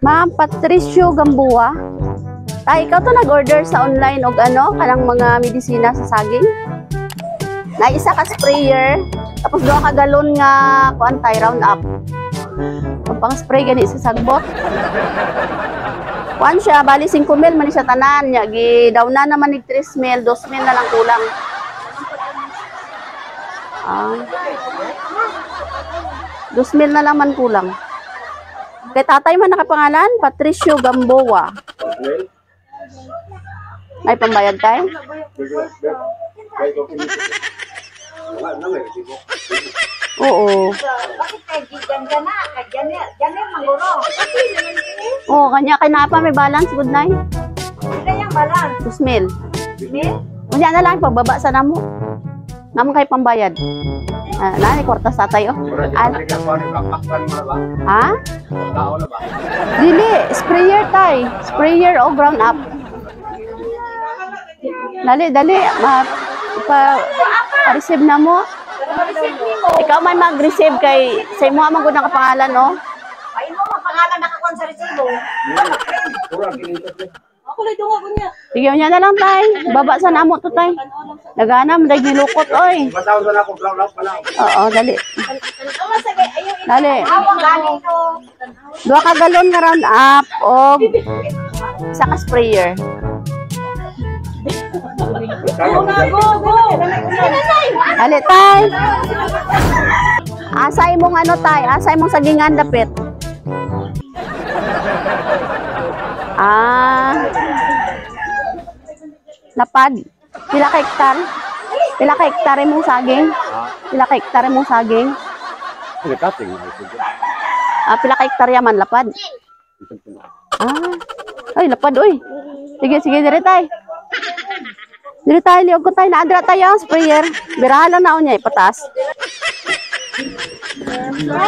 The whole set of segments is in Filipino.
Ma'am Patricio Gamboa. Tay, ikaw to nag-order sa online og ano, kanang mga medisina sa saging? Na isa ka sprayer, tapos 2 ka galon nga kuan tay round up. Pang spray gani sa sagbot. Kuan siya, bali 5 ml man siya tanan nya, gidaw na naman ni 3 ml, 2 ml na lang kulang. Ah. 2 ml na lang man kulang. Kay tatay man nakapangalan, Patricio Gamboa. May pambayad tayo? Oo. Bakit kay gigan ka na? Ganyan manguro. Oo, kanya kay napa may balance good night. Hindi yung balance. 2 mil. Unya na lang pagbaba sa namo. Namo kay pambayad. Nani kwarta sa tayo. Ha? Dili, sprayer tay. Sprayer o ground up. Dali, pa-receive na mo. Ikaw man mag-receive kay sa imo man gud ang kapangalan no. Ay mo pangalan nakakon sa resibo. Ako lay dungo kunya. Sige nya na lang tay. Baba sa namo to tay. Nagana man daghi lukot oy. Oo, dali. Dali. 2 ka galon nga round up og isa ka sprayer. Dali tay. Asay mong ano tay, asay mong sagingan dapit. Lapad. Pila ka hektar? Pila ka hektar mong saging? Pila ka hektar mong saging? Pila ka hektar yaman lapad? Ay lapad oy. Sige dire tay. Dire tayo, liog ko tayo, naadra tayo ang sprayer. Birahan lang na niya, ipataas. Yes!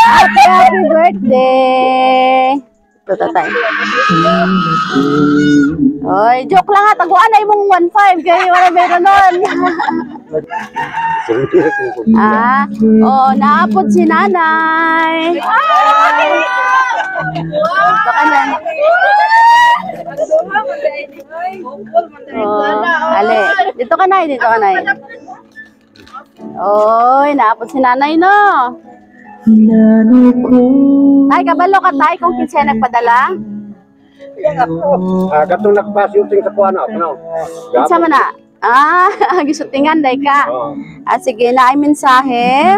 Happy birthday! Ito, tatay. Oy, joke lang ha, taguan na imong 1.5 kaya wala meron nun. Naapod si nanay. Ale, dito ka na, dito ka na. Oy, naapod si nanay no. Tay, kabalo ka tay kung kinsa nagpadala. Katong nagpa-shooting sa kuana, ano? Kinsa man na? Gisutingan day ka. Sige na ay mensahe.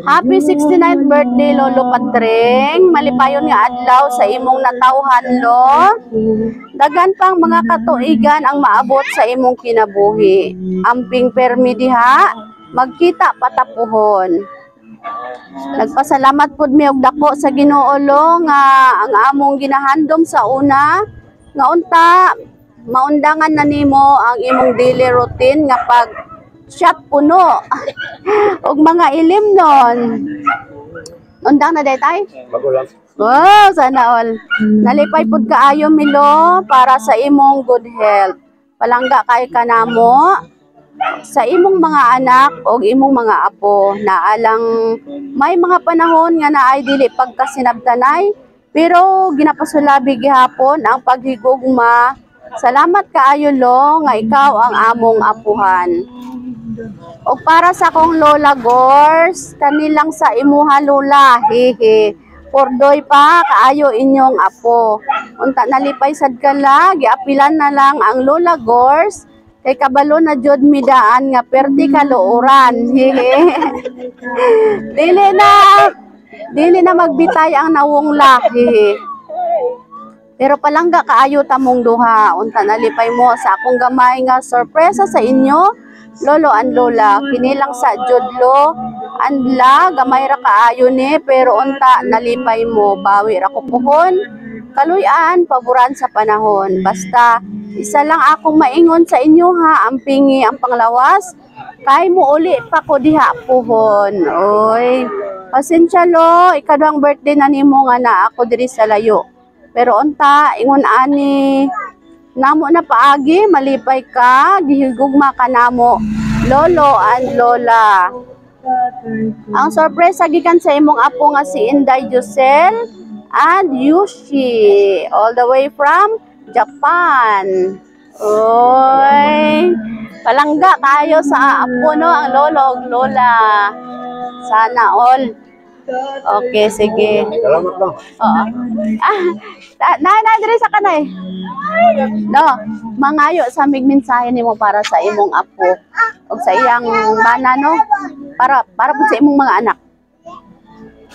Happy 69th birthday Lolo Patring. Malipayon nga adlaw sa imong natawhan lo. Dagan pang mga katuigan ang maabot sa imong kinabuhi. Amping permi diha, magkita patapuhon. Nagpasalamat pud mi og dako sa Ginoo lo nga ang among ginahandom sa una nga unta maundangan na nimo ang imong daily routine nga pag shot puno og mga ilim nun. Undang na day tay? Magulang. Wow, sana all. Nalipay pud kaayo milo para sa imong good health. Palangga kay kanamo sa imong mga anak og imong mga apo na alang may mga panahon nga naay dili pagkasinabtanay pero ginapasulabi gihapon ang paghigugma. Salamat kaayo lo nga ikaw ang among apuhan. O para sa kong lola Gors, kanilang sa imuha lola, hehe. Pordoy pa, kaayo inyong apo. Unta nalipay sad kala, giapilan na lang ang lola Gors, kay kabalo na jud midaan nga perti kaluoran, hehe. Dili na magbitay ang nawungla, hehe. Pero palangga kaayo tamong duha, unta nalipay mo sa akong gamay nga sorpresa sa inyo. Lolo and Lola, kinilang sa judlo, anla, gamay ra kaayo ni, pero unta nalipay mo, bawi ra ko puhon, kaluyan, paboran sa panahon. Basta, isa lang akong maingon sa inyo ha, ang pingi, ang panglawas, kay mo uli pa ko diha puhon. Oy, pasensya lo, ikaduhang birthday na nimo nga na ako diri sa layo. Pero unta, ingon ani, namo na paagi, malipay ka, gihigugma ka namo, Lolo and Lola. Ang sorpresa gikan sa imong apo nga si Inday Josel and Yushi all the way from Japan. Oy, palangga kayo sa apo no, ang lolo ug lola. Sana all. Okay, sige. Salamat lang. Oo. Na diri sa kanay. No, mangayo sa migmensahe nimo para sa imong apo ug sa iyang bana no. Para po sa imong mga anak.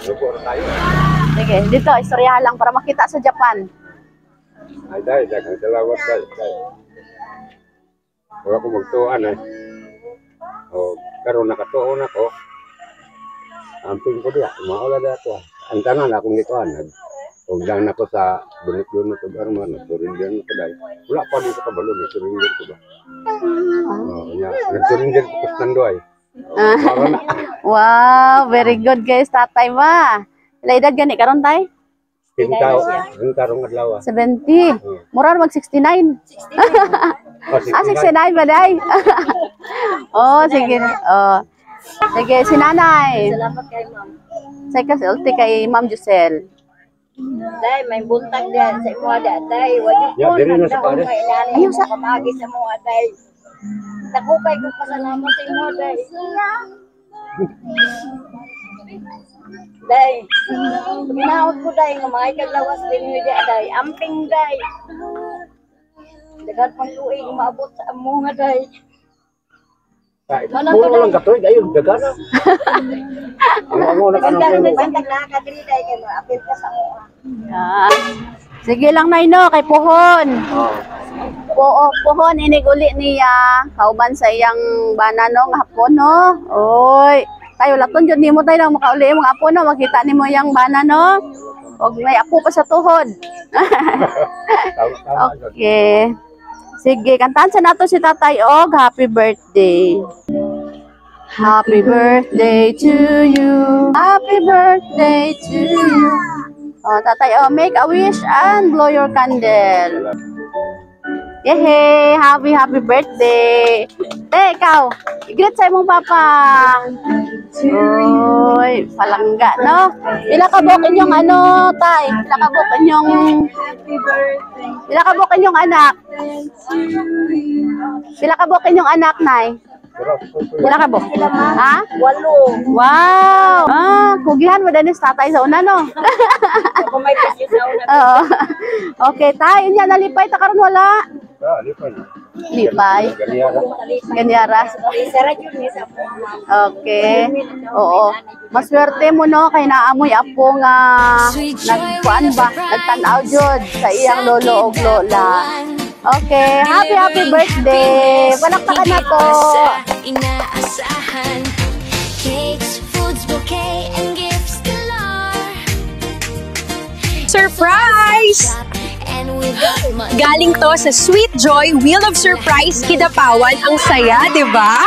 Lupo na tayo. Sige, dito istoryahan lang para makita sa Japan. Ay, dahil. Dagang salamat, dahil. Huwag ako magtuan, eh. O, karoon nakatuon ako. Amping ko diya. Maula na ako. Ang tanan akong ituan. Huwag lang ako sa bunot-bunot o arman. Surrender ko dahil. Wala pa dito ka balon. Surrender ko ba? Nag-surrender ko sa tandoy. Wow, very good guys, tatay ba? Ila edad gani karon tay? Tintaw. Ang karong adlaw. 70. Mura mag 69. Ah, 69 ba day? Oh, sige. Oh. Sige, si nanay. Salamat kay ma'am. Say kasi ulti kay Ma'am Josel. Day, may buntag diyan sa imo ada day. Wadi Ya, ko diri na sa nagdaon pares. kay ilani. Ayaw sa- Pamagi sa mo day. Takupay ko pasalamat sa imo day. Day. Minaot ko day nga mga kaglawas din mo di day. Amping day. Dagat pang tuig maabot sa amo nga day. Puro lang katoy. Ayun, dagana. Ang na ka ng Ganda puno. bantag na ka diri day kay apil ka sa mo. Ah. Sige lang nay no kay Puhon. Puhon inig uli niya kauban sa iyang bana no nga hapon no. Oy, tayo laton jud nimo tayo lang makauli mo nga hapon no makita nimo yang bana no. Og may apo pa sa tuhod. Tama. Okay. Sige, kantahan sa nato si Tatay Og happy birthday. Happy birthday to you. Happy birthday to you. Oh, Tatay Og, make a wish and blow your candle. Yehey! Happy birthday! Te, ikaw! I-greet sa imong papa! Uy, palangga, no? Pila ka buok inyong ano, tay? Pila ka buok inyong... Pila ka buok inyong anak? Pila ka buok inyong anak, nay? Pila ka buok? Ha? 8. Wow! Ah, kugihan mo danis tatay sa una, no? Kung may kasi sa una. Oo. Okay, tay, yun yan, nalipay, takaroon wala. Lipan. Lipay. Ganiyara. Ganyara. Isara yun ni sa mo. Okay. Oo. Maswerte mo no kay naamoy apo nga nagkuan ba nagtan-aw jud sa iyang lolo ug lola. Okay, happy birthday. Palakpakan na to. Inaasahan cakes, foods, bouquet, and gifts galore. Surprise! And without much Galing to sa Sweet Joy Wheel of Surprise Kidapawan. Ang saya, di ba?